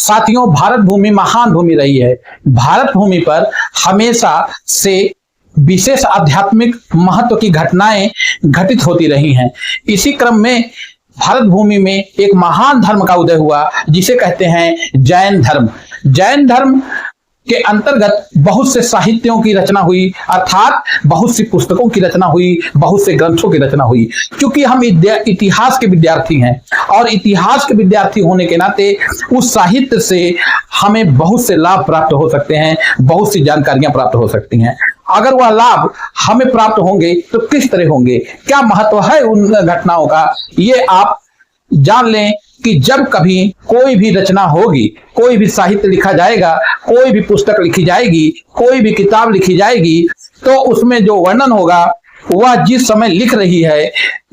साथियों, भारत भूमि महान भूमि रही है। भारत भूमि पर हमेशा से विशेष आध्यात्मिक महत्व की घटनाएं घटित होती रही हैं। इसी क्रम में भारत भूमि में एक महान धर्म का उदय हुआ जिसे कहते हैं जैन धर्म। जैन धर्म के अंतर्गत बहुत से साहित्यों की रचना हुई, अर्थात बहुत सी पुस्तकों की रचना हुई, बहुत से ग्रंथों की रचना हुई। क्योंकि हम इतिहास के विद्यार्थी हैं और इतिहास के विद्यार्थी होने के नाते उस साहित्य से हमें बहुत से लाभ प्राप्त हो सकते हैं, बहुत सी जानकारियां प्राप्त हो सकती हैं। अगर वह लाभ हमें प्राप्त होंगे तो किस तरह होंगे, क्या महत्व है उन घटनाओं का, ये आप जान लें कि जब कभी कोई भी रचना होगी, कोई भी साहित्य लिखा जाएगा, कोई भी पुस्तक लिखी जाएगी, कोई भी किताब लिखी जाएगी, तो उसमें जो वर्णन होगा वह जिस समय लिख रही है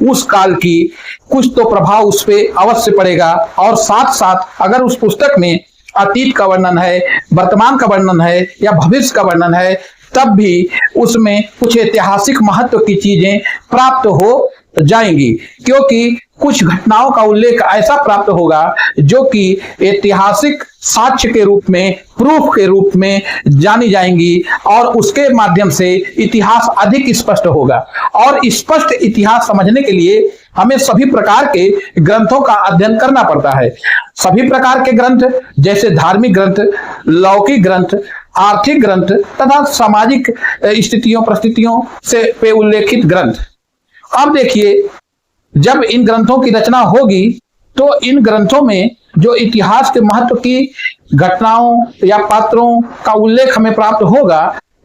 उस काल की कुछ तो प्रभाव उस पर अवश्य पड़ेगा। और साथ साथ अगर उस पुस्तक में अतीत का वर्णन है, वर्तमान का वर्णन है या भविष्य का वर्णन है, तब भी उसमें कुछ ऐतिहासिक महत्व की चीजें प्राप्त हो जाएंगी। क्योंकि कुछ घटनाओं का उल्लेख ऐसा प्राप्त होगा जो कि ऐतिहासिक साक्ष्य के रूप में, प्रूफ के रूप में जानी जाएंगी और उसके माध्यम से इतिहास अधिक स्पष्ट होगा। और स्पष्ट इतिहास समझने के लिए हमें सभी प्रकार के ग्रंथों का अध्ययन करना पड़ता है। सभी प्रकार के ग्रंथ जैसे धार्मिक ग्रंथ, लौकिक ग्रंथ, आर्थिक ग्रंथ तथा सामाजिक स्थितियों परिस्थितियों से पे उल्लेखित ग्रंथ। अब देखिए, जब इन ग्रंथों की रचना होगी तो इन ग्रंथों में जो इतिहास के महत्व की घटनाओं या पात्रों का उल्लेख हमें प्राप्त होगा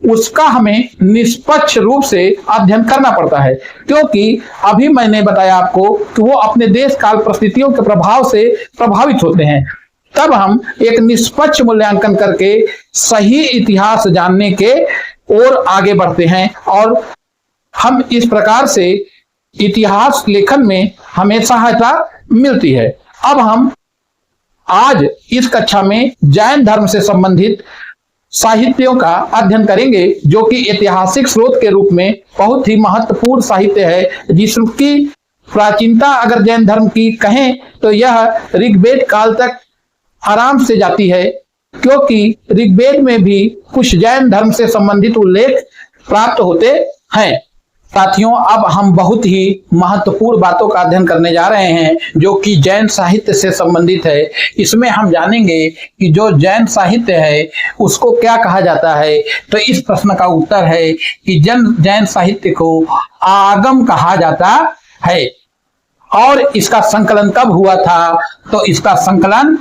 उसका हमें निष्पक्ष रूप से अध्ययन करना पड़ता है। क्योंकि अभी मैंने बताया आपको कि वो अपने देश काल परिस्थितियों के प्रभाव से प्रभावित होते हैं। तब हम एक निष्पक्ष मूल्यांकन करके सही इतिहास जानने के ओर आगे बढ़ते हैं और हम इस प्रकार से इतिहास लेखन में हमें सहायता मिलती है। अब हम आज इस कक्षा में जैन धर्म से संबंधित साहित्यों का अध्ययन करेंगे जो कि ऐतिहासिक स्रोत के रूप में बहुत ही महत्वपूर्ण साहित्य है, जिसकी प्राचीनता अगर जैन धर्म की कहें तो यह ऋग्वेद काल तक आराम से जाती है। क्योंकि ऋग्वेद में भी कुछ जैन धर्म से संबंधित उल्लेख प्राप्त होते हैं। साथियों, अब हम बहुत ही महत्वपूर्ण बातों का अध्ययन करने जा रहे हैं जो कि जैन साहित्य से संबंधित है। इसमें हम जानेंगे कि जो जैन साहित्य है उसको क्या कहा जाता है। तो इस प्रश्न का उत्तर है कि जैन साहित्य को आगम कहा जाता है। और इसका संकलन कब हुआ था? तो इसका संकलन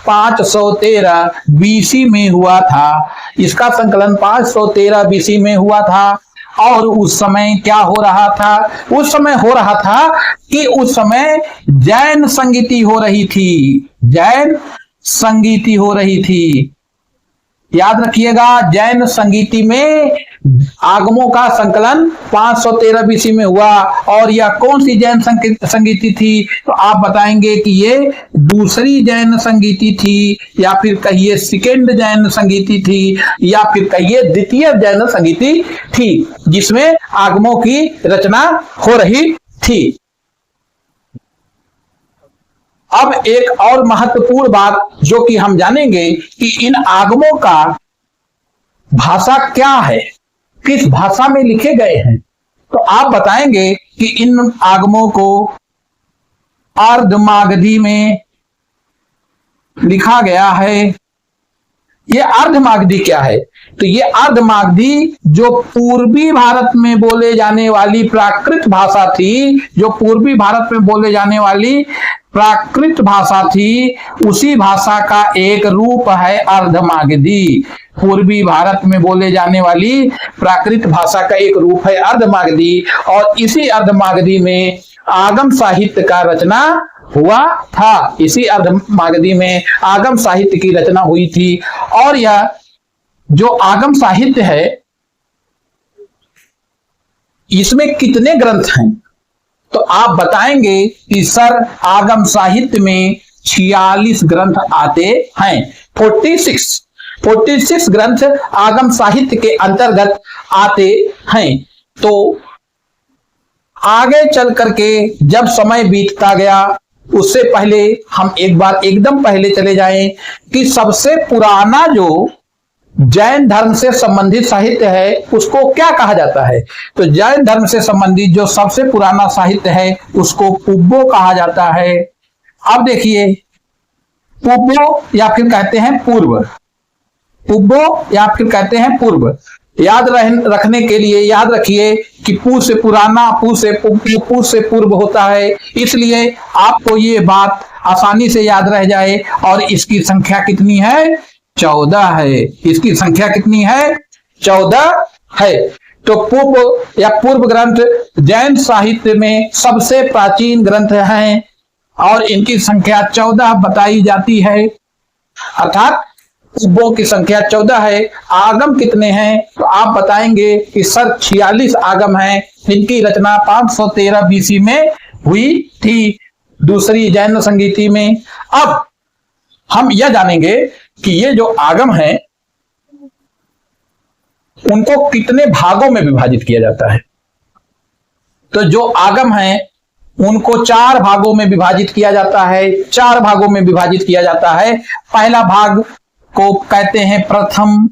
513 बीसी में हुआ था। इसका संकलन 513 बीसी में हुआ था। और उस समय क्या हो रहा था? उस समय हो रहा था कि उस समय जैन संगीति हो रही थी। जैन संगीति हो रही थी, याद रखिएगा। जैन संगीति में आगमों का संकलन 513 बीसी में हुआ। और यह कौन सी जैन संगीति थी? तो आप बताएंगे कि ये दूसरी जैन संगीति थी, या फिर कहिए सेकेंड जैन संगीति थी, या फिर कहिए द्वितीय जैन संगीति थी, जिसमें आगमों की रचना हो रही थी। अब एक और महत्वपूर्ण बात जो कि हम जानेंगे कि इन आगमों का भाषा क्या है, किस भाषा में लिखे गए हैं। तो आप बताएंगे कि इन आगमों को अर्धमागधी में लिखा गया है। ये अर्धमागधी क्या है? तो ये अर्धमागधी जो पूर्वी भारत में बोले जाने वाली प्राकृत भाषा थी, जो पूर्वी भारत में बोले जाने वाली प्राकृत भाषा थी, उसी भाषा का एक रूप है अर्धमागधी। पूर्वी भारत में बोले जाने वाली प्राकृत भाषा का एक रूप है अर्धमागधी। और इसी अर्धमागधी में आगम साहित्य का रचना हुआ था। इसी अर्धमागधी में आगम साहित्य की रचना हुई थी। और यह जो आगम साहित्य है इसमें कितने ग्रंथ हैं? तो आप बताएंगे कि सर आगम साहित्य में 46 ग्रंथ आते हैं। 46 ग्रंथ आगम साहित्य के अंतर्गत आते हैं। तो आगे चल करके जब समय बीतता गया उससे पहले हम एक बार एकदम पहले चले जाएं कि सबसे पुराना जो जैन धर्म से संबंधित साहित्य है उसको क्या कहा जाता है। तो जैन धर्म से संबंधित जो सबसे पुराना साहित्य है उसको पुब्बो कहा जाता है। अब देखिए, पुब्बो या फिर कहते हैं पूर्व, पुब्बो या फिर कहते हैं पूर्व। याद रखने के लिए याद रखिए कि पू से पुराना, पू से पूर्व होता है, इसलिए आपको ये बात आसानी से याद रह जाए। और इसकी संख्या कितनी है? 14 है। इसकी संख्या कितनी है? 14 है। तो पूर्व या पूर्व ग्रंथ जैन साहित्य में सबसे प्राचीन ग्रंथ हैं और इनकी संख्या 14 बताई जाती है, अर्थात पूर्वों की संख्या 14 है। आगम कितने हैं? तो आप बताएंगे कि सर 46 आगम हैं। इनकी रचना 513 बीसी में हुई थी, दूसरी जैन संगीति में। अब हम यह जानेंगे कि ये जो आगम हैं उनको कितने भागों में विभाजित किया जाता है। तो जो आगम हैं उनको 4 भागों में विभाजित किया जाता है। 4 भागों में विभाजित किया जाता है। पहला भाग को कहते हैं प्रथम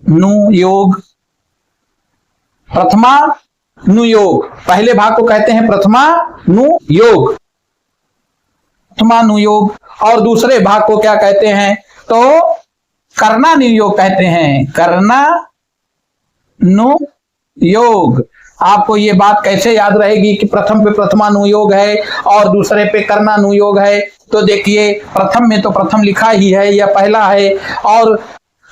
नुयोग। प्रथमा नुयोग, पहले भाग को कहते हैं प्रथमा नुयोग, प्रथमा नुयोग। और दूसरे भाग को क्या कहते हैं? तो करना नुयोग कहते हैं, करना नुयोग। आपको ये बात कैसे याद रहेगी कि प्रथम पे प्रथमानुयोग है और दूसरे पे कर्णानुयोग है? तो देखिए, प्रथम में तो प्रथम लिखा ही है, यह पहला है। और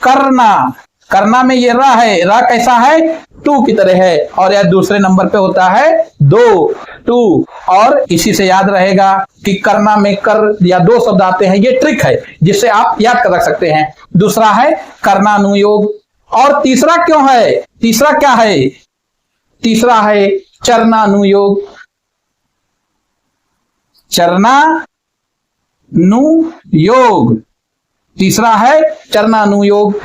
करना में ये रा है, रा कैसा है? 2 की तरह है, और यह दूसरे नंबर पे होता है 2। और इसी से याद रहेगा कि करना में कर या 2 शब्द आते हैं। ये ट्रिक है जिससे आप याद कर रख सकते हैं। दूसरा है कर्णानुयोग। और तीसरा क्यों है? तीसरा क्या है? तीसरा है चरणानुयोग। चरणानुयोग, तीसरा है चरणानुयोग।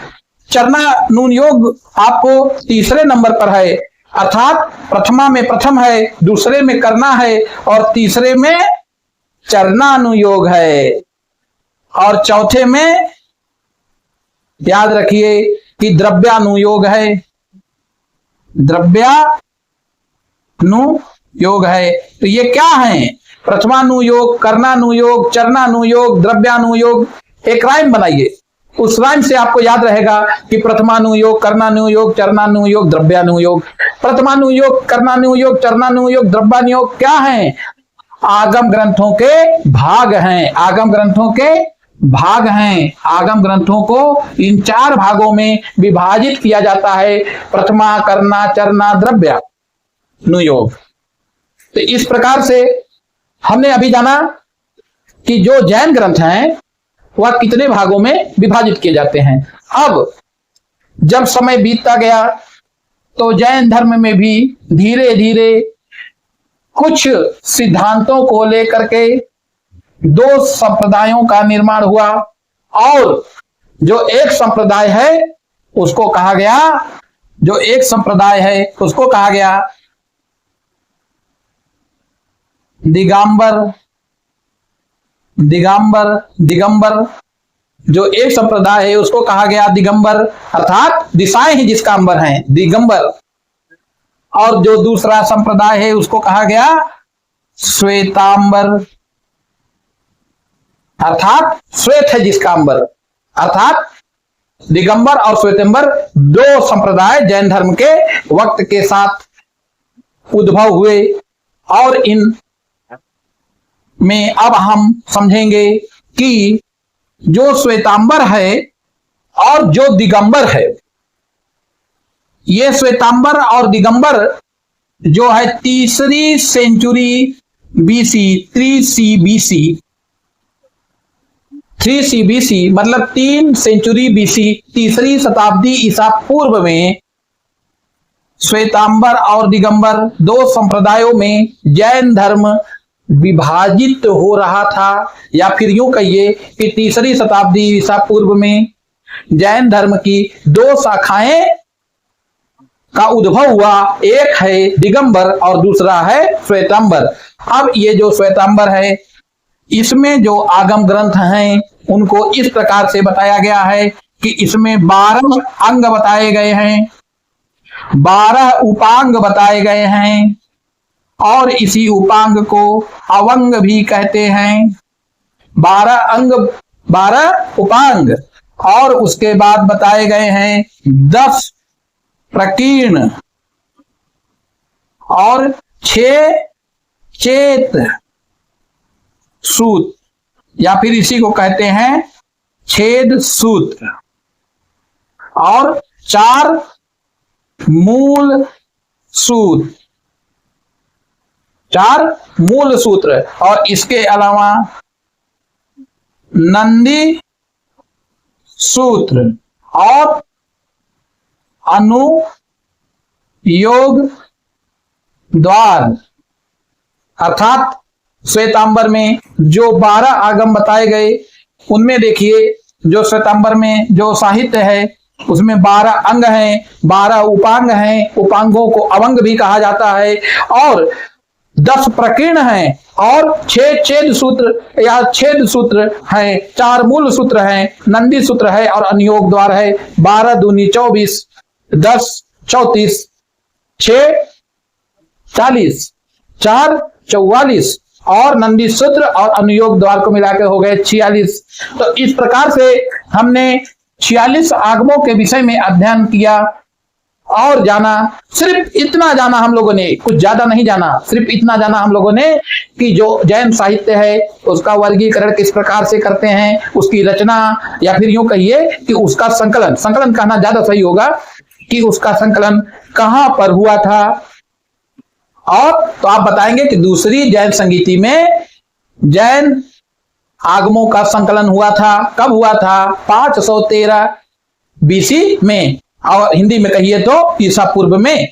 चरणानुयोग आपको तीसरे नंबर पर है, अर्थात प्रथमा में प्रथम है, दूसरे में करना है और तीसरे में चरणानुयोग है। और चौथे में याद रखिए कि द्रव्यानुयोग है, द्रव्यानुयोग है। तो ये क्या है? प्रथमानुयोग, कर्णानुयोग, चरणानुयोग, द्रव्यानुयोग। एक राइम बनाइए, उस राइम से आपको याद रहेगा कि प्रथमानुयोग, कर्णानुयोग, चरणानुयोग, द्रव्यानुयोग। प्रथमानुयोग, कर्णानुयोग, चरणानुयोग, द्रव्यानुयोग क्या है? आगम ग्रंथों के भाग हैं, आगम ग्रंथों के भाग हैं। आगम ग्रंथों को इन 4 भागों में विभाजित किया जाता है, प्रथमा, कर्णा, चरना, द्रव्यानुयोग। तो इस प्रकार से हमने अभी जाना कि जो जैन ग्रंथ हैं वह कितने भागों में विभाजित किए जाते हैं। अब जब समय बीतता गया तो जैन धर्म में भी धीरे धीरे कुछ सिद्धांतों को लेकर के 2 संप्रदायों का निर्माण हुआ। और जो एक संप्रदाय है उसको कहा गया, जो एक संप्रदाय है उसको कहा गया दिगंबर। जो एक संप्रदाय है उसको कहा गया दिगंबर, अर्थात दिशाएं ही जिसका अंबर हैं, दिगंबर। और जो दूसरा संप्रदाय है उसको कहा गया श्वेतांबर, अर्थात श्वेत है जिसका अंबर। अर्थात दिगंबर और श्वेतांबर 2 संप्रदाय जैन धर्म के वक्त के साथ उद्भव हुए। और इन में अब हम समझेंगे कि जो श्वेतांबर है और जो दिगंबर है, ये श्वेतांबर और दिगंबर जो है 3री सेंचुरी बीसी, 3C BC मतलब 3 सेंचुरी बीसी, 3री शताब्दी ईसा पूर्व में श्वेतांबर और दिगंबर 2 संप्रदायों में जैन धर्म विभाजित हो रहा था। या फिर यूं कहिए कि 3री शताब्दी ईसा पूर्व में जैन धर्म की 2 शाखाएं का उद्भव हुआ, एक है दिगंबर और दूसरा है श्वेतांबर। अब ये जो श्वेतांबर है, इसमें जो आगम ग्रंथ हैं उनको इस प्रकार से बताया गया है कि इसमें 12 अंग बताए गए हैं, 12 उपांग बताए गए हैं, और इसी उपांग को अवंग भी कहते हैं। 12 अंग, 12 उपांग, और उसके बाद बताए गए हैं 10 प्रकीर्ण और 6 चेत सूत्र, या फिर इसी को कहते हैं छेद सूत्र, और 4 मूल सूत्र, 4 मूल सूत्र, और इसके अलावा नंदी सूत्र और अनुयोग द्वार। अर्थात श्वेतांबर में जो 12 आगम बताए गए, उनमें देखिए जो श्वेतांबर में जो साहित्य है उसमें 12 अंग हैं, 12 उपांग हैं, उपांगों को अवंग भी कहा जाता है, और 10 प्रकीर्ण हैं, और 6 छेद सूत्र या छेद सूत्र हैं, 4 मूल सूत्र हैं, नंदी सूत्र है और अनुयोग द्वार है। 12 दूनी 24, 10 34, 6 40, 4 44, और नंदी सूत्र और अनुयोग द्वार को मिलाकर हो गए 46। तो इस प्रकार से हमने 46 आगमों के विषय में अध्ययन किया और जाना। सिर्फ इतना जाना हम लोगों ने, कुछ ज्यादा नहीं जाना, सिर्फ इतना जाना हम लोगों ने कि जो जैन साहित्य है उसका वर्गीकरण किस प्रकार से करते हैं, उसकी रचना, या फिर यूं कहिए कि उसका संकलन, संकलन कहना ज्यादा सही होगा, कि उसका संकलन कहां पर हुआ था। और तो आप बताएंगे कि दूसरी जैन संगीति में जैन आगमों का संकलन हुआ था। कब हुआ था? 513 बीसी में, और हिंदी में कहिए तो ईसा पूर्व में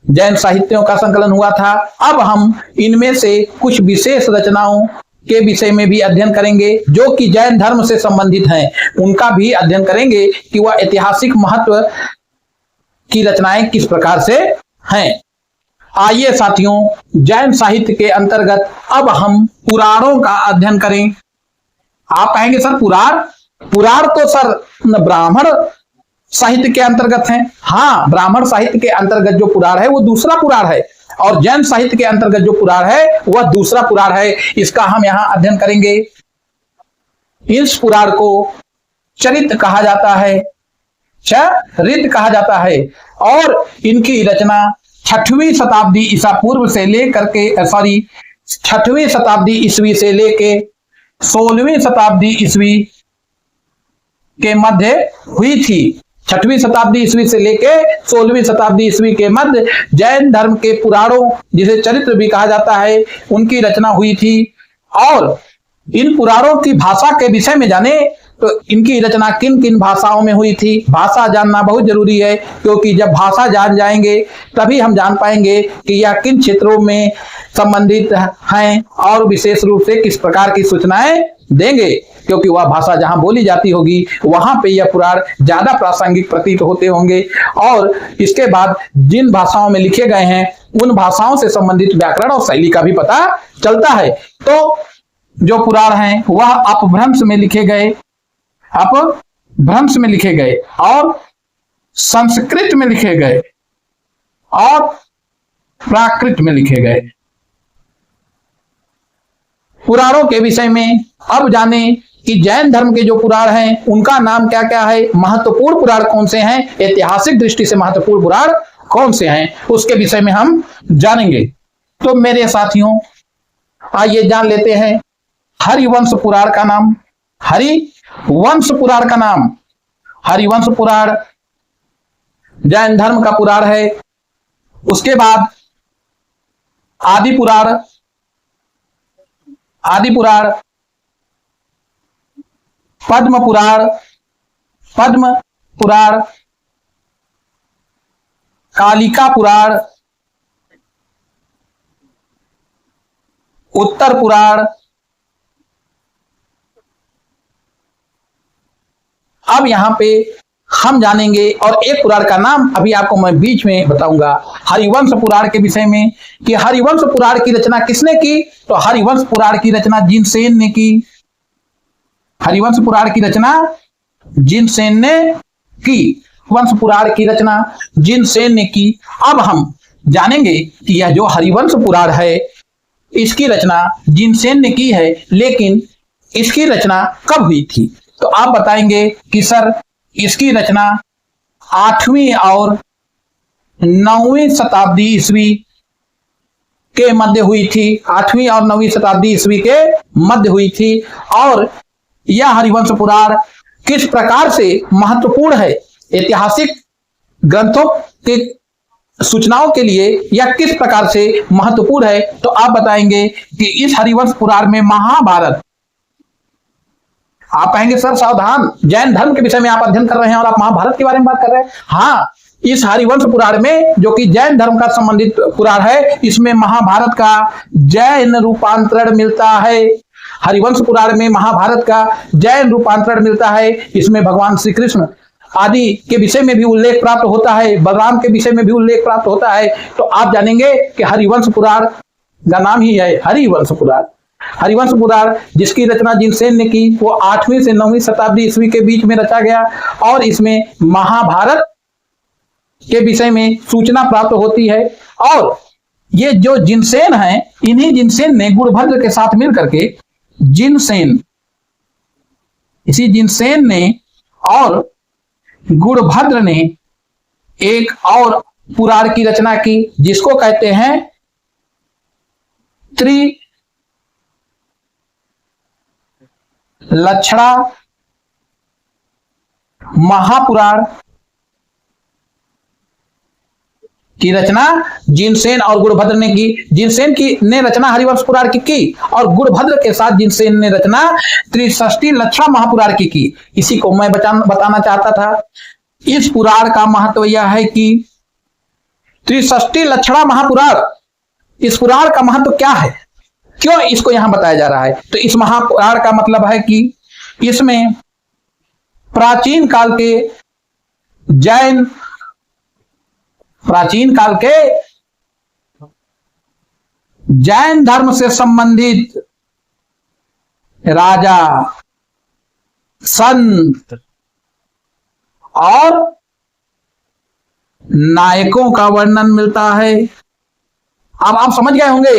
जैन साहित्यों का संकलन हुआ था। अब हम इनमें से कुछ विशेष रचनाओं के विषय में भी अध्ययन करेंगे जो कि जैन धर्म से संबंधित हैं, उनका भी अध्ययन करेंगे कि वह ऐतिहासिक महत्व की रचनाएं किस प्रकार से हैं। आइए साथियों, जैन साहित्य के अंतर्गत अब हम पुराणों का अध्ययन करें। आप कहेंगे सर पुराण, पुराण तो सर ब्राह्मण साहित्य के अंतर्गत है। हाँ, ब्राह्मण साहित्य के अंतर्गत जो पुराण है वो दूसरा पुराण है, और जैन साहित्य के अंतर्गत जो पुराण है वह दूसरा पुराण है। इसका हम यहां अध्ययन करेंगे। इस पुराण को चरित कहा जाता है, चरित कहा जाता है, और इनकी रचना 6वीं शताब्दी ईसा पूर्व से लेकर के 6वीं शताब्दी ईस्वी से लेके 16वीं शताब्दी ईस्वी के मध्य हुई थी। 6वीं शताब्दी ईस्वी से लेके 16वीं शताब्दी ईस्वी के मध्य जैन धर्म के पुराणों, जिसे चरित्र भी कहा जाता है, उनकी रचना हुई थी। और इन पुराणों की भाषा के विषय में जाने तो इनकी रचना किन किन भाषाओं में हुई थी। भाषा जानना बहुत जरूरी है, क्योंकि जब भाषा जान जाएंगे तभी हम जान पाएंगे कि यह किन क्षेत्रों में संबंधित हैं और विशेष रूप से किस प्रकार की सूचनाएं देंगे, क्योंकि वह भाषा जहां बोली जाती होगी वहां पे यह पुराण ज्यादा प्रासंगिक प्रतीत होते होंगे। और इसके बाद जिन भाषाओं में लिखे गए हैं उन भाषाओं से संबंधित व्याकरण और शैली का भी पता चलता है। तो जो पुराण हैं वह अपभ्रंश में लिखे गए, अपभ्रंश में लिखे गए, और संस्कृत में लिखे गए, और प्राकृत में लिखे गए। पुराणों के विषय में अब जाने कि जैन धर्म के जो पुराण हैं उनका नाम क्या क्या है, महत्वपूर्ण पुराण कौन से हैं, ऐतिहासिक दृष्टि से महत्वपूर्ण पुराण कौन से हैं, उसके विषय में हम जानेंगे। तो मेरे साथियों, आइए जान लेते हैं हरिवंश पुराण का नाम। हरिवंश पुराण का नाम, हरिवंश पुराण जैन धर्म का पुराण है। उसके बाद आदि पुराण, आदि पुराण, पद्म पुराण, पद्म पुराण, कालिका पुराण, उत्तर पुराण। अब यहां पे हम जानेंगे, और एक पुराण का नाम अभी आपको मैं बीच में बताऊंगा, हरिवंश पुराण के विषय में, कि हरिवंश पुराण की रचना किसने की। तो हरिवंश पुराण की रचना जिनसेन ने की। हरिवंश पुराण की रचना जिनसेन ने की। वंश पुराण की रचना जिनसेन ने की। अब हम जानेंगे कि यह जो हरिवंश पुराण है इसकी रचना जिनसेन ने की है, लेकिन इसकी रचना कब हुई थी। तो आप बताएंगे कि सर इसकी रचना 8वीं और 9वीं शताब्दी ईस्वी के मध्य हुई थी। 8वीं और 9वीं शताब्दी ईस्वी के मध्य हुई थी। और यह हरिवंश पुराण किस प्रकार से महत्वपूर्ण है ऐतिहासिक ग्रंथों के सूचनाओं के लिए, यह किस प्रकार से महत्वपूर्ण है, तो आप बताएंगे कि इस हरिवंश पुराण में महाभारत, आप कहेंगे सर सावधान, जैन धर्म के विषय में आप अध्ययन कर रहे हैं और आप महाभारत के बारे में बात कर रहे हैं। हाँ, इस हरिवंश पुराण में, जो कि जैन धर्म का संबंधित पुराण है, इसमें महाभारत का जैन रूपांतरण मिलता है। हरिवंश पुराण में महाभारत का जैन रूपांतरण मिलता है। इसमें भगवान श्री कृष्ण आदि के विषय में भी उल्लेख प्राप्त होता है, बलराम के विषय में भी उल्लेख प्राप्त होता है। तो आप जानेंगे कि हरिवंश पुराण का नाम ही है हरिवंश पुराण। हरिवंश पुराण जिसकी रचना जिनसेन ने की, वो 8वीं से 9वीं शताब्दी ईस्वी के बीच में रचा गया, और इसमें महाभारत के विषय में सूचना प्राप्त होती है। और ये जो जिनसेन है, इन्हीं जिनसेन ने गुणभद्र के साथ मिलकर के इसी जिनसेन ने और गुणभद्र ने एक और पुराण की रचना की, जिसको कहते हैं त्रिलक्षणा महापुराण की रचना जिनसेन और गुणभद्र ने की। जिनसेन की ने रचना हरिवंश पुराण की और गुणभद्र के साथ जिनसेन ने रचना त्रिषष्टि लक्षणा महापुराण की। इसी को मैं बताना चाहता था। इस पुराण का महत्व यह है कि त्रिषष्टि लक्षणा महापुराण, इस पुराण का महत्व क्या है, क्यों इसको यहां बताया जा रहा है। तो इस महापुराण का मतलब है कि इसमें प्राचीन काल के जैन धर्म से संबंधित राजा, संत और नायकों का वर्णन मिलता है। अब आप समझ गए होंगे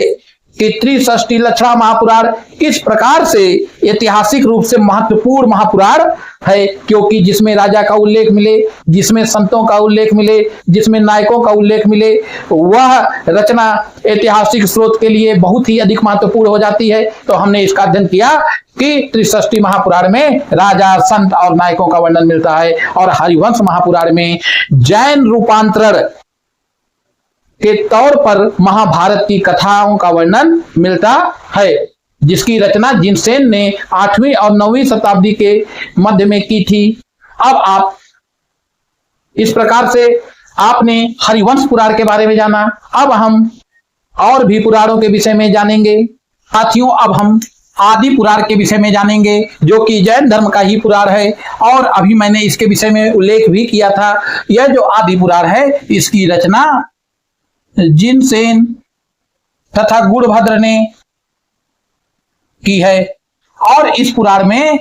कि त्रिषष्टि लक्षणा महापुराण किस प्रकार से ऐतिहासिक रूप से महत्वपूर्ण महापुराण है, क्योंकि जिसमें राजा का उल्लेख मिले, जिसमें संतों का उल्लेख मिले, जिसमें नायकों का उल्लेख मिले, वह रचना ऐतिहासिक स्रोत के लिए बहुत ही अधिक महत्वपूर्ण हो जाती है। तो हमने इसका अध्ययन किया कि त्रिषष्टि महापुराण में राजा, संत और नायकों का वर्णन मिलता है, और हरिवंश महापुराण में जैन रूपांतरण के तौर पर महाभारत की कथाओं का वर्णन मिलता है, जिसकी रचना जिनसेन ने 8वीं और 9वीं शताब्दी के मध्य में की थी। अब आप इस प्रकार से आपने हरिवंश पुराण के बारे में जाना। अब हम और भी पुराणों के विषय में जानेंगे। साथियों, अब हम आदि पुराण के विषय में जानेंगे, जो कि जैन धर्म का ही पुराण है, और अभी मैंने इसके विषय में उल्लेख भी किया था। यह जो आदि पुराण है, इसकी रचना जिनसेन तथा गुणभद्र ने की है, और इस पुराण में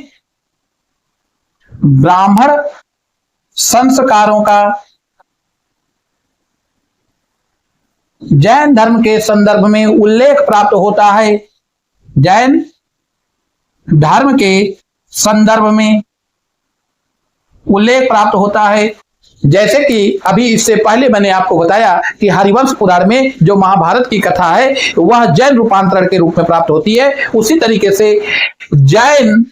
ब्राह्मण संस्कारों का जैन धर्म के संदर्भ में उल्लेख प्राप्त होता है। जैन धर्म के संदर्भ में उल्लेख प्राप्त होता है, जैसे कि अभी इससे पहले मैंने आपको बताया कि हरिवंश पुराण में जो महाभारत की कथा है वह जैन रूपांतरण के रूप में प्राप्त होती है। उसी तरीके से जैन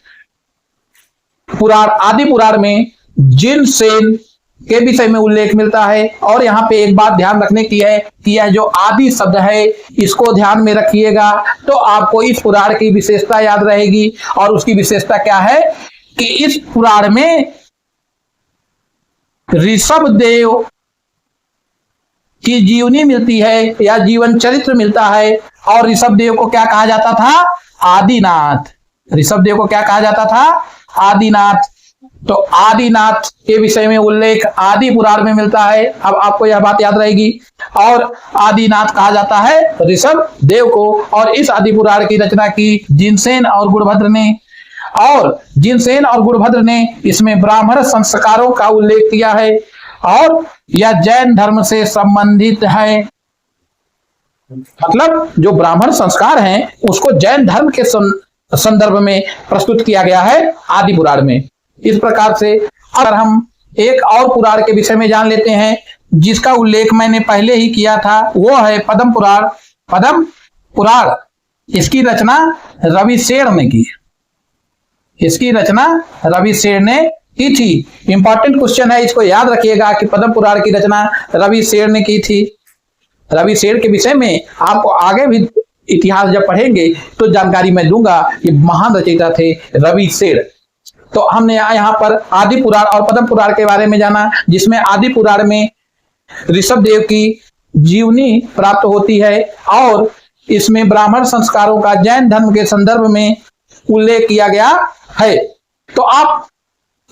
पुराण, आदि पुराण में जिनसेन के विषय में उल्लेख मिलता है। और यहाँ पे एक बात ध्यान रखने की है कि यह जो आदि शब्द है, इसको ध्यान में रखिएगा तो आपको इस पुराण की विशेषता याद रहेगी। और उसकी विशेषता क्या है कि इस पुराण में ऋषभदेव की जीवनी मिलती है या जीवन चरित्र मिलता है। और ऋषभदेव को क्या कहा जाता था? आदिनाथ। ऋषभदेव को क्या कहा जाता था? आदिनाथ। तो आदिनाथ के विषय में उल्लेख आदि पुराण में मिलता है। अब आपको यह बात याद रहेगी। और आदिनाथ कहा जाता है ऋषभ देव को। और इस आदि पुराण की रचना की जिनसेन और गुणभद्र ने। और जिनसेन और गुणभद्र ने इसमें ब्राह्मण संस्कारों का उल्लेख किया है और यह जैन धर्म से संबंधित है। मतलब जो ब्राह्मण संस्कार हैं उसको जैन धर्म के संदर्भ में प्रस्तुत किया गया है आदि पुराण में। इस प्रकार से अगर हम एक और पुराण के विषय में जान लेते हैं जिसका उल्लेख मैंने पहले ही किया था, वो है पद्म पुराण। पद्म पुराण इसकी रचना रविशेर ने की। इसकी रचना रविशेर ने की थी। इंपॉर्टेंट क्वेश्चन है, इसको याद रखिएगा कि पद्म पुराण की रचना रविशेर ने की थी। रविशेर के विषय में आपको आगे भी इतिहास जब पढ़ेंगे तो जानकारी मैं दूंगा। ये महान रचयिता थे रविशेर। तो हमने यहाँ पर आदि पुराण और पद्म पुराण के बारे में जाना, जिसमें आदि पुराण में ऋषभ देव की जीवनी प्राप्त होती है और इसमें ब्राह्मण संस्कारों का जैन धर्म के संदर्भ में उल्लेख किया गया है। तो आप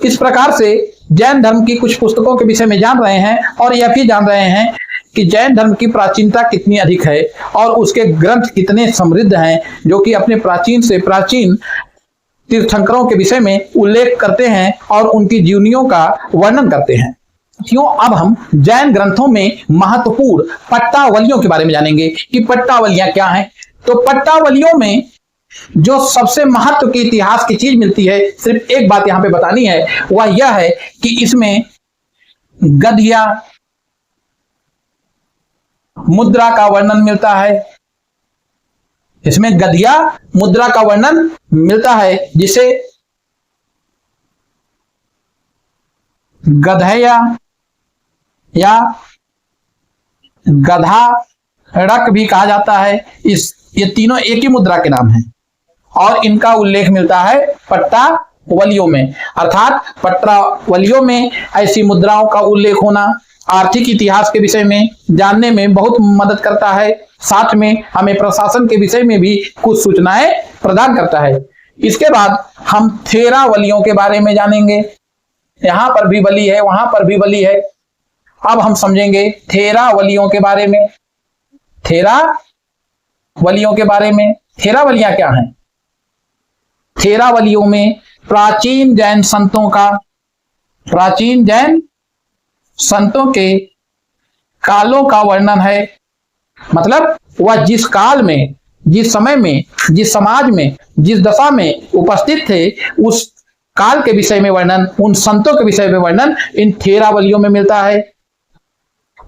इस प्रकार से जैन धर्म की कुछ पुस्तकों के विषय में जान रहे हैं और यह भी जान रहे हैं कि जैन धर्म की प्राचीनता कितनी अधिक है और उसके ग्रंथ कितने समृद्ध हैं, जो कि अपने प्राचीन से प्राचीन तीर्थंकरों के विषय में उल्लेख करते हैं और उनकी जीवनियों का वर्णन करते हैं। क्यों अब हम जैन ग्रंथों में महत्वपूर्ण पट्टावलियों के बारे में जानेंगे कि पट्टावलियां क्या हैं। तो पट्टावलियों में जो सबसे महत्व की इतिहास की चीज मिलती है, सिर्फ एक बात यहां पे बतानी है, वह यह है कि इसमें गद्या मुद्रा का वर्णन मिलता है। इसमें गद्या मुद्रा का वर्णन मिलता है जिसे गधया या गधा रक भी कहा जाता है। ये तीनों एक ही मुद्रा के नाम हैं और इनका उल्लेख मिलता है पट्टावलियों में। अर्थात पट्टावलियों में ऐसी मुद्राओं का उल्लेख होना आर्थिक इतिहास के विषय में जानने में बहुत मदद करता है। साथ में हमें प्रशासन के विषय में भी कुछ सूचनाएं प्रदान करता है। इसके बाद हम थेरावलियों के बारे में जानेंगे। यहां पर भी वली है, वहां पर भी वली है। अब हम समझेंगे थेरावलियों के बारे में। थेरावलियों के बारे में, थेरावलियां क्या हैं? थेरावलियों में प्राचीन जैन संतों के कालों का वर्णन है। मतलब वह जिस काल में, जिस समय में, जिस समाज में, जिस दशा में उपस्थित थे, उस काल के विषय में वर्णन, उन संतों के विषय में वर्णन इन थेरावलियों में मिलता है।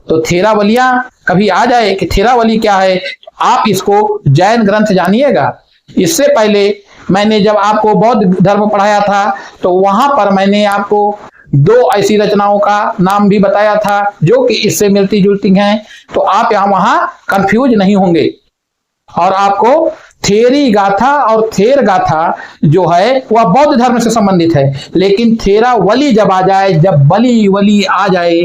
तो थेरावलियां कभी आ जाए कि थेरावली क्या है, आप इसको जैन ग्रंथ जानिएगा। इससे पहले मैंने जब आपको बौद्ध धर्म पढ़ाया था तो वहां पर मैंने आपको दो ऐसी रचनाओं का नाम भी बताया था जो कि इससे मिलती जुलती हैं। तो आप यहां वहां कंफ्यूज नहीं होंगे और आपको थेरी गाथा और थेर गाथा जो है वह बौद्ध धर्म से संबंधित है। लेकिन थेरावली जब आ जाए, जब बली वली आ जाए,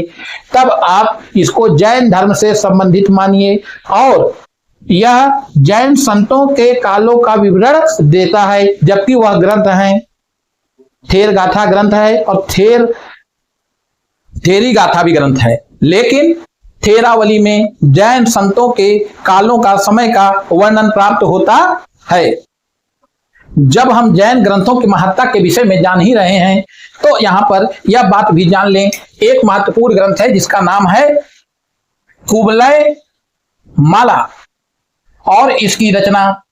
तब आप इसको जैन धर्म से संबंधित मानिए और यह जैन संतों के कालों का विवरण देता है। जबकि वह ग्रंथ है, थेर गाथा ग्रंथ है और थेरी गाथा भी ग्रंथ है। लेकिन थेरावली में जैन संतों के कालों का, समय का वर्णन प्राप्त होता है। जब हम जैन ग्रंथों की महत्ता के विषय में जान ही रहे हैं तो यहां पर यह बात भी जान लें, एक महत्वपूर्ण ग्रंथ है जिसका नाम है कुबलय माला और इसकी रचना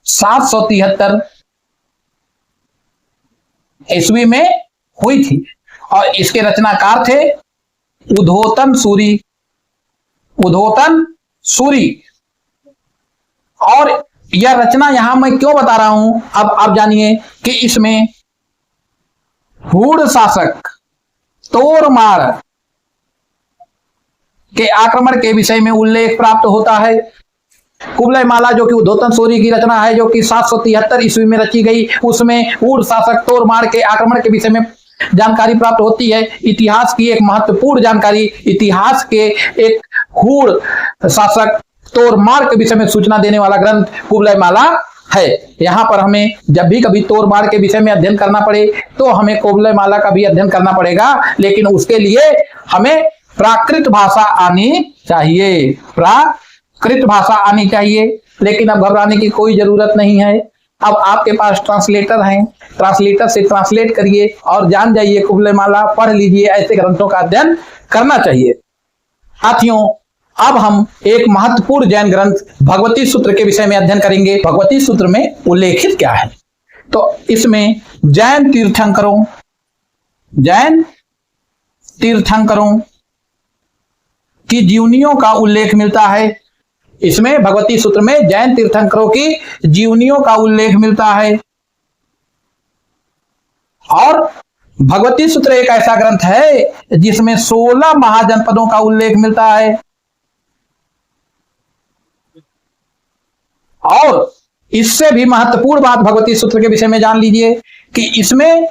773 ईस्वी में हुई थी और इसके रचनाकार थे उद्योतन सूरी। और यह रचना यहां मैं क्यों बता रहा हूं, अब आप जानिए कि इसमें हूण शासक तोरमार के आक्रमण के विषय में उल्लेख प्राप्त होता है। कुबलय माला जो कि उद्योतन सूरी की रचना है, जो कि 773 ईस्वी में रची गई, उसमें हूण शासक तोरमार के आक्रमण के विषय में जानकारी प्राप्त होती है। इतिहास की एक महत्वपूर्ण जानकारी, इतिहास के एक हूण शासक तोरमार के विषय में सूचना देने वाला ग्रंथ कुबलय माला है। यहाँ पर हमें जब भी कभी तोड़बाड़ के विषय में अध्ययन करना पड़े तो हमें कोवलयमाला का भी अध्ययन करना पड़ेगा, लेकिन उसके लिए हमें प्राकृत भाषा आनी चाहिए, प्राकृत भाषा आनी चाहिए। लेकिन अब घबराने की कोई जरूरत नहीं है, अब आपके पास ट्रांसलेटर हैं, ट्रांसलेटर से ट्रांसलेट करिए और जान जाइए, कोवलयमाला पढ़ लीजिए, ऐसे ग्रंथों का अध्ययन करना चाहिए। साथियों, अब हम एक महत्वपूर्ण जैन ग्रंथ भगवती सूत्र के विषय में अध्ययन करेंगे। भगवती सूत्र में उल्लेखित क्या है? तो इसमें जैन तीर्थंकरों की जीवनियों का उल्लेख मिलता है। इसमें भगवती सूत्र में जैन तीर्थंकरों की जीवनियों का उल्लेख मिलता है। और भगवती सूत्र एक ऐसा ग्रंथ है जिसमें 16 महाजनपदों का उल्लेख मिलता है। और इससे भी महत्वपूर्ण बात भगवती सूत्र के विषय में जान लीजिए कि इसमें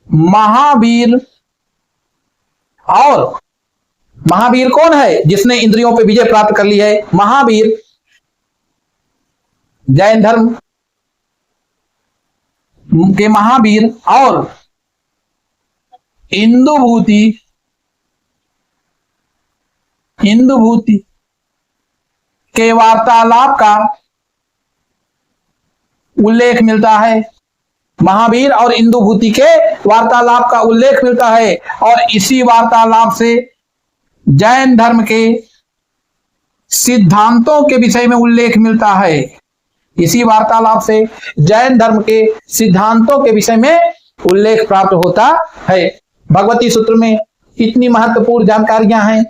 महावीर कौन है जिसने इंद्रियों पर विजय प्राप्त कर ली है? महावीर जैन धर्म के महावीर और इंदुभूति के वार्तालाप का उल्लेख मिलता है। महावीर और इंदुभूति के वार्तालाप का उल्लेख मिलता है और इसी वार्तालाप से जैन धर्म के सिद्धांतों के विषय में उल्लेख मिलता है। इसी वार्तालाप से जैन धर्म के सिद्धांतों के विषय में उल्लेख प्राप्त होता है। भगवती सूत्र में इतनी महत्वपूर्ण जानकारियां हैं।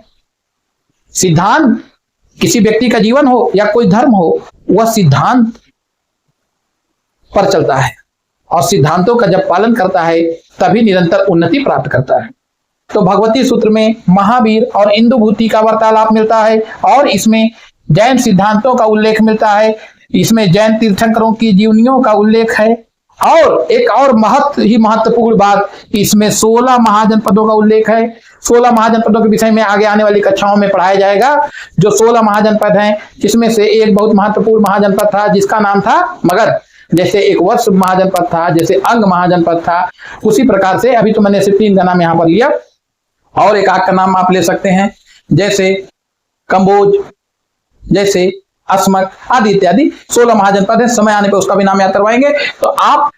सिद्धांत, किसी व्यक्ति का जीवन हो या कोई धर्म हो, वह सिद्धांत पर चलता है और सिद्धांतों का जब पालन करता है तभी निरंतर उन्नति प्राप्त करता है। तो भगवती सूत्र में महावीर और इंदुभूति का वार्तालाप मिलता है और इसमें जैन सिद्धांतों का उल्लेख मिलता है। इसमें जैन तीर्थंकरों की जीवनियों का उल्लेख है और एक और महत्वपूर्ण बात, इसमें 16 महाजनपदों का उल्लेख है। 16 महाजनपदों के विषय में आगे आने वाली कक्षाओं में पढ़ाया जाएगा। जो 16 महाजनपद हैं, जिसमें से एक बहुत महत्वपूर्ण महाजनपद था जिसका नाम था मगध। जैसे एक वर्ष महाजनपद था, जैसे अंग महाजनपद था, उसी प्रकार से अभी तो मैंने सिर्फ 3 का नाम यहां पर लिया और एक आग का नाम आप ले सकते हैं, जैसे कंबोज, जैसे अस्मक आदि इत्यादि 16 महाजनपद है। समय आने पर उसका भी नाम याद करवाएंगे। तो आप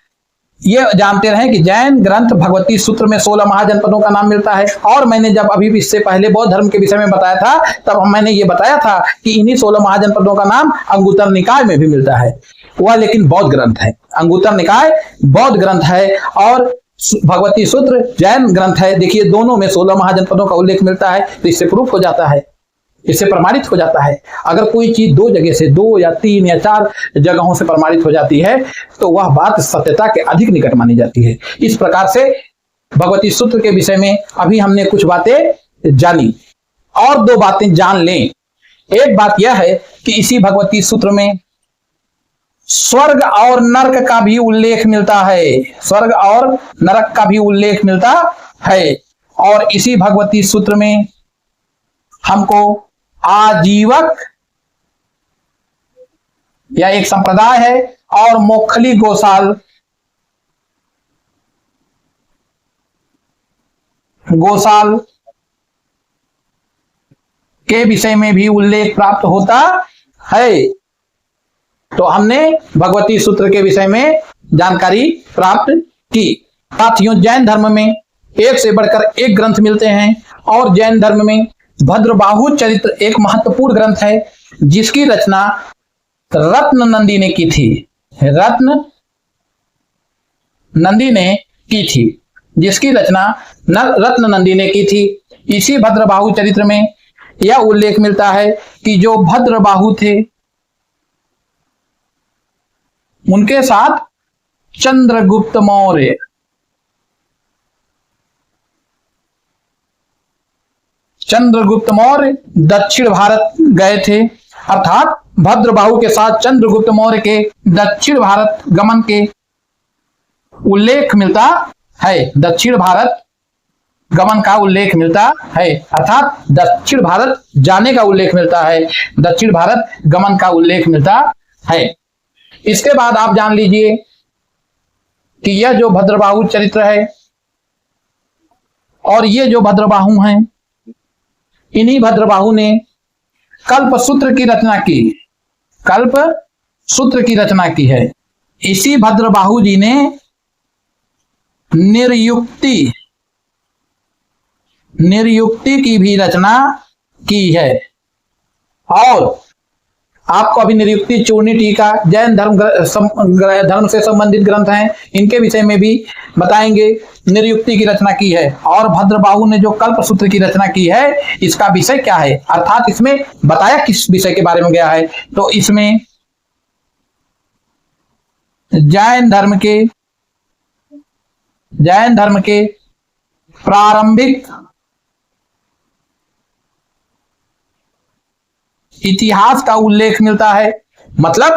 ये जानते रहें कि जैन ग्रंथ भगवती सूत्र में 16 महाजनपदों का नाम मिलता है। और मैंने जब अभी इससे पहले बौद्ध धर्म के विषय में बताया था, तब मैंने ये बताया था कि इन्हीं 16 महाजनपदों का नाम अंगुत्तर निकाय में भी मिलता है। वह लेकिन बौद्ध ग्रंथ है, अंगुत्तर निकाय बौद्ध ग्रंथ है और भगवती सूत्र जैन ग्रंथ है। देखिए, दोनों में 16 महाजनपदों का उल्लेख मिलता है। तो इससे प्रूफ हो जाता है, इससे प्रमाणित हो जाता है। अगर कोई चीज 2 जगह से, 2 या 3 या 4 जगहों से प्रमाणित हो जाती है तो वह बात सत्यता के अधिक निकट मानी जाती है। इस प्रकार से भगवती सूत्र के विषय में अभी हमने कुछ बातें जानी और 2 बातें जान लें। एक बात यह है कि इसी भगवती सूत्र में स्वर्ग और नरक का भी उल्लेख मिलता है। स्वर्ग और नरक का भी उल्लेख मिलता है और इसी भगवती सूत्र में हमको आजीवक या एक संप्रदाय है और मोखली गोसाल के विषय में भी उल्लेख प्राप्त होता है। तो हमने भगवती सूत्र के विषय में जानकारी प्राप्त की। साथियों, जैन धर्म में एक से बढ़कर एक ग्रंथ मिलते हैं और जैन धर्म में भद्रबाहु चरित्र एक महत्वपूर्ण ग्रंथ है जिसकी रचना रत्न नंदी ने की थी। रत्न नंदी ने की थी, जिसकी रचना रत्न नंदी ने की थी। इसी भद्रबाहु चरित्र में यह उल्लेख मिलता है कि जो भद्रबाहु थे उनके साथ चंद्रगुप्त मौर्य दक्षिण भारत गए थे। अर्थात भद्रबाहु के साथ चंद्रगुप्त मौर्य के दक्षिण भारत गमन के उल्लेख मिलता है। दक्षिण भारत गमन का उल्लेख मिलता है, अर्थात दक्षिण भारत जाने का उल्लेख मिलता है, दक्षिण भारत गमन का उल्लेख मिलता है। इसके बाद आप जान लीजिए कि यह जो भद्रबाहु चरित्र है और ये जो भद्रबाहु हैं, इन्हीं भद्रबाहु ने कल्पसूत्र की रचना की, कल्पसूत्र की रचना की है। इसी भद्रबाहु जी ने निर्युक्ति की भी रचना की है। और आपको अभी निर्युक्ति, चूर्णी टीका, जैन धर्म से संबंधित ग्रंथ हैं, इनके विषय में भी बताएंगे। निर्युक्ति की रचना की है। और भद्रबाहु ने जो कल्पसूत्र की रचना की है, इसका विषय क्या है, अर्थात इसमें बताया किस विषय के बारे में गया है, तो इसमें जैन धर्म के प्रारंभिक इतिहास का उल्लेख मिलता है। मतलब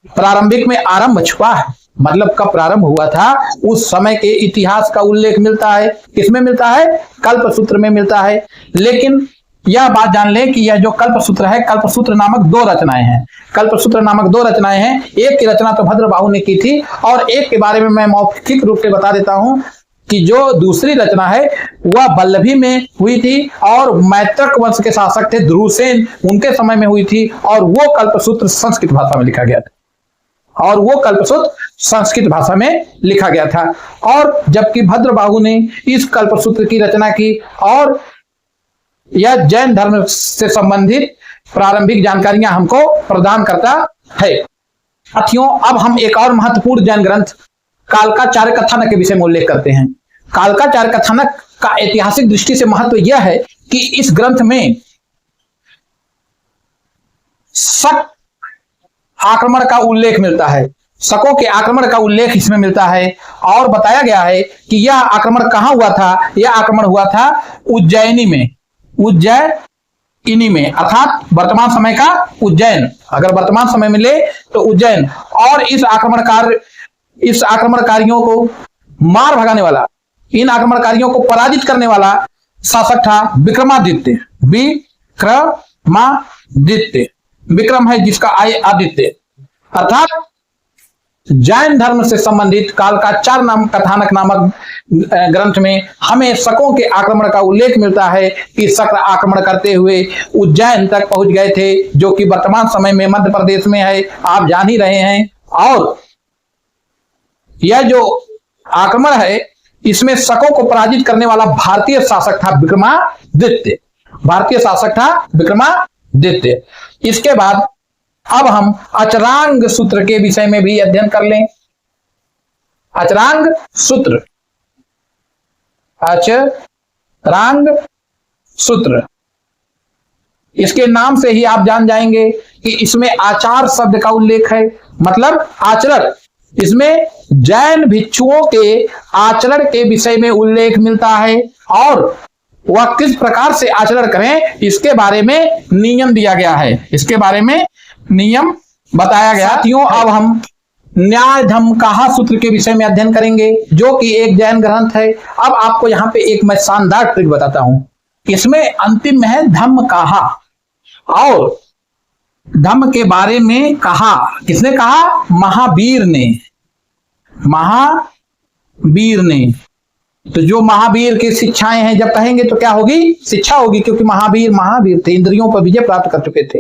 प्रारंभिक में आरंभ छुपा है, मतलब कब प्रारंभ हुआ था उस समय के इतिहास का उल्लेख मिलता है। किसमें मिलता है? कल्पसूत्र में मिलता है। लेकिन यह बात जान लें कि यह जो कल्पसूत्र है, कल्पसूत्र नामक दो रचनाएं हैं। कल्पसूत्र नामक दो रचनाएं हैं। एक की रचना तो भद्रबाहु ने की थी और एक के बारे में मैं मौखिक रूप से बता देता हूं कि जो दूसरी रचना है वह वल्लभी में हुई थी और मैत्रक वंश के शासक थे ध्रुवसेन, उनके समय में हुई थी। और वो कल्पसूत्र संस्कृत भाषा में लिखा गया था। और जबकि भद्रबाहु ने इस कल्पसूत्र की रचना की और यह जैन धर्म से संबंधित प्रारंभिक जानकारियां हमको प्रदान करता है। साथियों, अब हम एक और महत्वपूर्ण जैन ग्रंथ कालकाचार्य कथानक के विषय में उल्लेख करते हैं। कालकाचार्य कथानक का ऐतिहासिक दृष्टि से महत्व यह है कि इस ग्रंथ में शक आक्रमण का उल्लेख मिलता है। शकों के आक्रमण का उल्लेख इसमें मिलता है और बताया गया है कि यह आक्रमण कहां हुआ था। यह आक्रमण हुआ था उज्जैनी में, अर्थात वर्तमान समय का उज्जैन। अगर वर्तमान समय में ले तो उज्जैन। और इस आक्रमणकारियों को मार भगाने वाला, इन आक्रमणकारियों को पराजित करने वाला शासक था विक्रमादित्य। विक्रम है जिसका आदित्य। अर्थात जैन धर्म से संबंधित कालकाचार्य कथानक नामक ग्रंथ में हमें शकों के आक्रमण का उल्लेख मिलता है कि शक आक्रमण करते हुए उज्जैन तक पहुंच गए थे, जो कि वर्तमान समय में मध्य प्रदेश में है, आप जान ही रहे हैं। और यह जो आक्रमण है इसमें शकों को पराजित करने वाला भारतीय शासक था विक्रमादित्य। इसके बाद अब हम अचरांग सूत्र के विषय में भी अध्ययन कर लें। अचरांग सूत्र, इसके नाम से ही आप जान जाएंगे कि इसमें आचार शब्द का उल्लेख है, मतलब आचरण। इसमें जैन भिक्षुओं के आचरण के विषय में उल्लेख मिलता है और वह किस प्रकार से आचरण करें इसके बारे में नियम दिया गया है, इसके बारे में नियम बताया गया। साथियों, अब हम न्याय धम कहा सूत्र के विषय में अध्ययन करेंगे, जो कि एक जैन ग्रंथ है। अब आपको यहां पे एक मैं शानदार ट्रिक बताता हूं। इसमें अंतिम में है धम्म कहा, और धम्म के बारे में कहा किसने कहा? महावीर ने। तो जो महावीर की शिक्षाएं हैं जब कहेंगे तो क्या होगी? शिक्षा होगी, क्योंकि महावीर थे, इंद्रियों पर विजय प्राप्त कर चुके थे।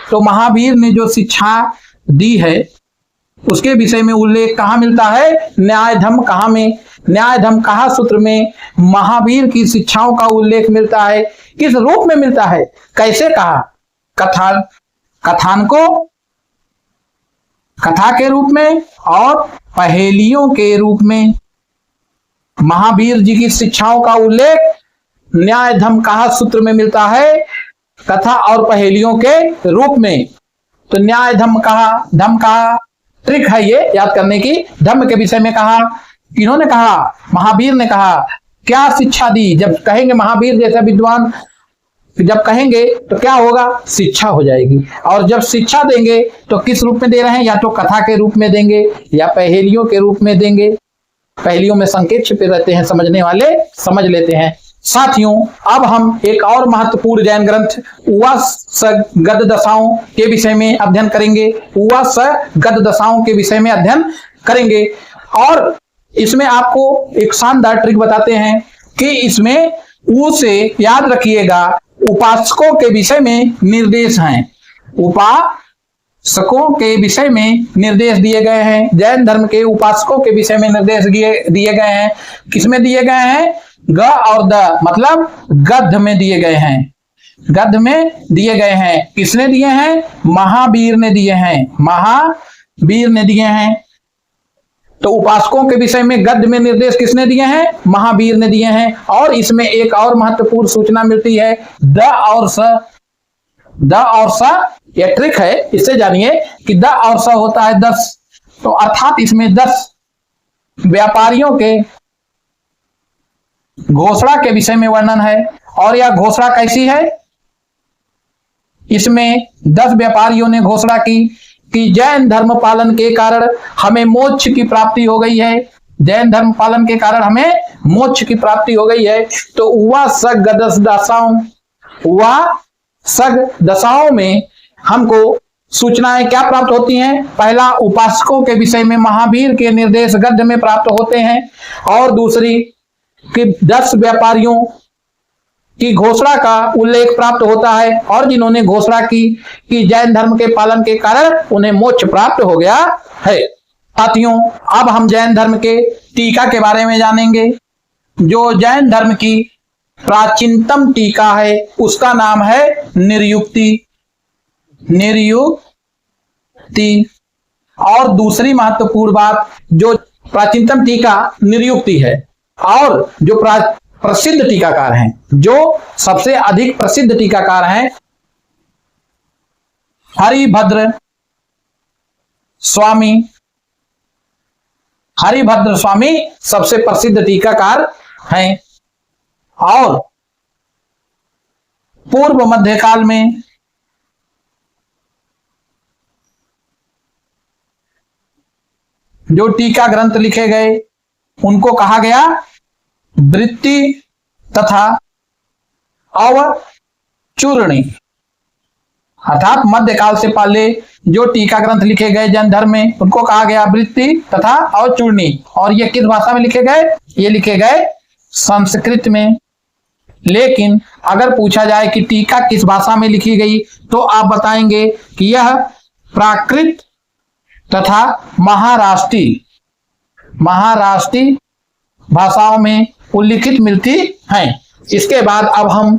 तो महावीर ने जो शिक्षा दी है उसके विषय में उल्लेख कहां मिलता है? न्याय धम कहा में। न्याय धम कहा सूत्र में महावीर की शिक्षाओं का उल्लेख मिलता है। किस रूप में मिलता है? कैसे कहा? कथा के रूप में और पहेलियों के रूप में महावीर जी की शिक्षाओं का उल्लेख न्याय धम कहा सूत्र में मिलता है, कथा और पहेलियों के रूप में। तो न्याय धम कहा ट्रिक है ये याद करने की। धम्म के विषय में कहा, इन्होंने कहा, महावीर ने कहा, क्या शिक्षा दी। जब कहेंगे महावीर जैसा विद्वान जब कहेंगे तो क्या होगा? शिक्षा हो जाएगी। और जब शिक्षा देंगे तो किस रूप में दे रहे हैं? या तो कथा के रूप में देंगे या पहेलियों के रूप में देंगे। पहेलियों में संकेत छिपे रहते हैं, समझने वाले समझ लेते हैं। साथियों, अब हम एक और महत्वपूर्ण जैन ग्रंथ उवासगद दशाओं के विषय में अध्ययन करेंगे। उवासगद दशाओं के विषय में अध्ययन करेंगे और इसमें आपको एक शानदार ट्रिक बताते हैं कि इसमें ऊ से याद रखिएगा उपासकों के विषय में निर्देश हैं। उपासकों के विषय में निर्देश दिए गए हैं। जैन धर्म के उपासकों के विषय में निर्देश दिए गए हैं। किसमें दिए गए हैं? ग और द मतलब गद्य में दिए गए हैं। गद्य में दिए गए हैं। किसने दिए हैं? महावीर ने दिए हैं। महावीर ने दिए हैं। तो उपासकों के विषय में गद्य में निर्देश किसने दिए हैं? महावीर ने दिए हैं। और इसमें एक और महत्वपूर्ण सूचना मिलती है, द और स। द और स यह ट्रिक है, इससे जानिए कि द और स होता है 10। तो अर्थात इसमें 10 व्यापारियों के घोषणा के विषय में वर्णन है। और यह घोषणा कैसी है? इसमें 10 व्यापारियों ने घोषणा की कि जैन धर्म पालन के कारण हमें मोक्ष की प्राप्ति हो गई है। जैन धर्म पालन के कारण हमें मोक्ष की प्राप्ति हो गई है। तो उवासग दशाओं में हमको सूचनाएं क्या प्राप्त होती हैं? पहला, उपासकों के विषय में महावीर के निर्देश गद्य में प्राप्त होते हैं। और दूसरी कि 10 व्यापारियों की घोषणा का उल्लेख प्राप्त होता है और जिन्होंने घोषणा की कि जैन धर्म के पालन के कारण उन्हें मोक्ष प्राप्त हो गया है। साथियों, अब हम जैन धर्म के टीका के बारे में जानेंगे। जो जैन धर्म की प्राचीनतम टीका है उसका नाम है निर्युक्ति। निर्युक्ति। और दूसरी महत्वपूर्ण बात, जो प्राचीनतम टीका निर्युक्ति है और जो प्रसिद्ध टीकाकार हैं, जो सबसे अधिक प्रसिद्ध टीकाकार हैं, हरिभद्र स्वामी। हरिभद्र स्वामी सबसे प्रसिद्ध टीकाकार हैं। और पूर्व मध्यकाल में जो टीका ग्रंथ लिखे गए उनको कहा गया वृत्ति तथा अवचूर्णी। अर्थात मध्यकाल से पहले जो टीका ग्रंथ लिखे गए जैन धर्म में उनको कहा गया वृत्ति तथा अवचूर्णी। और ये किस भाषा में लिखे गए? ये लिखे गए संस्कृत में। लेकिन अगर पूछा जाए कि टीका किस भाषा में लिखी गई तो आप बताएंगे कि यह प्राकृत तथा महाराष्ट्री भाषाओं में उल्लिखित मिलती हैं। इसके बाद अब हम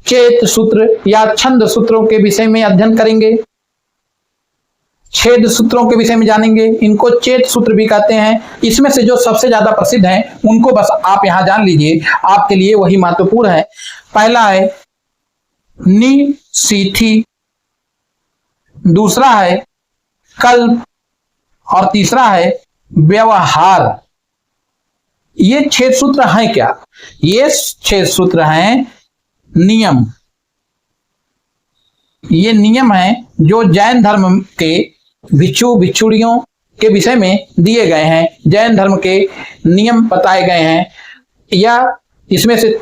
चेत सूत्र या छंद सूत्रों के विषय में अध्ययन करेंगे। छेद सूत्रों के विषय में जानेंगे। इनको चेत सूत्र भी कहते हैं। इसमें से जो सबसे ज्यादा प्रसिद्ध हैं उनको बस आप यहां जान लीजिए, आपके लिए वही महत्वपूर्ण है। पहला है निशीथी, दूसरा है कल्प और तीसरा है व्यवहार। ये 6 सूत्र हैं क्या? ये 6 सूत्र हैं नियम। ये नियम हैं जो जैन धर्म के भिक्षुड़ियों के विषय में दिए गए हैं। जैन धर्म के नियम बताए गए हैं। या इसमें से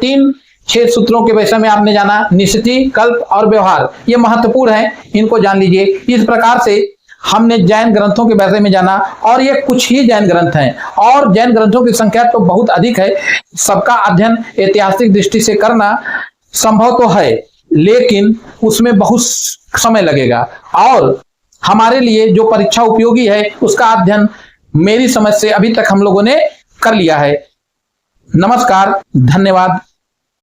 6 सूत्रों के विषय में आपने जाना, निष्ठि, कल्प और व्यवहार। ये महत्वपूर्ण है, इनको जान लीजिए। इस प्रकार से हमने जैन ग्रंथों के बारे में जाना। और ये कुछ ही जैन ग्रंथ हैं और जैन ग्रंथों की संख्या तो बहुत अधिक है। सबका अध्ययन ऐतिहासिक दृष्टि से करना संभव तो है, लेकिन उसमें बहुत समय लगेगा। और हमारे लिए जो परीक्षा उपयोगी है उसका अध्ययन मेरी समझ से अभी तक हम लोगों ने कर लिया है। नमस्कार, धन्यवाद।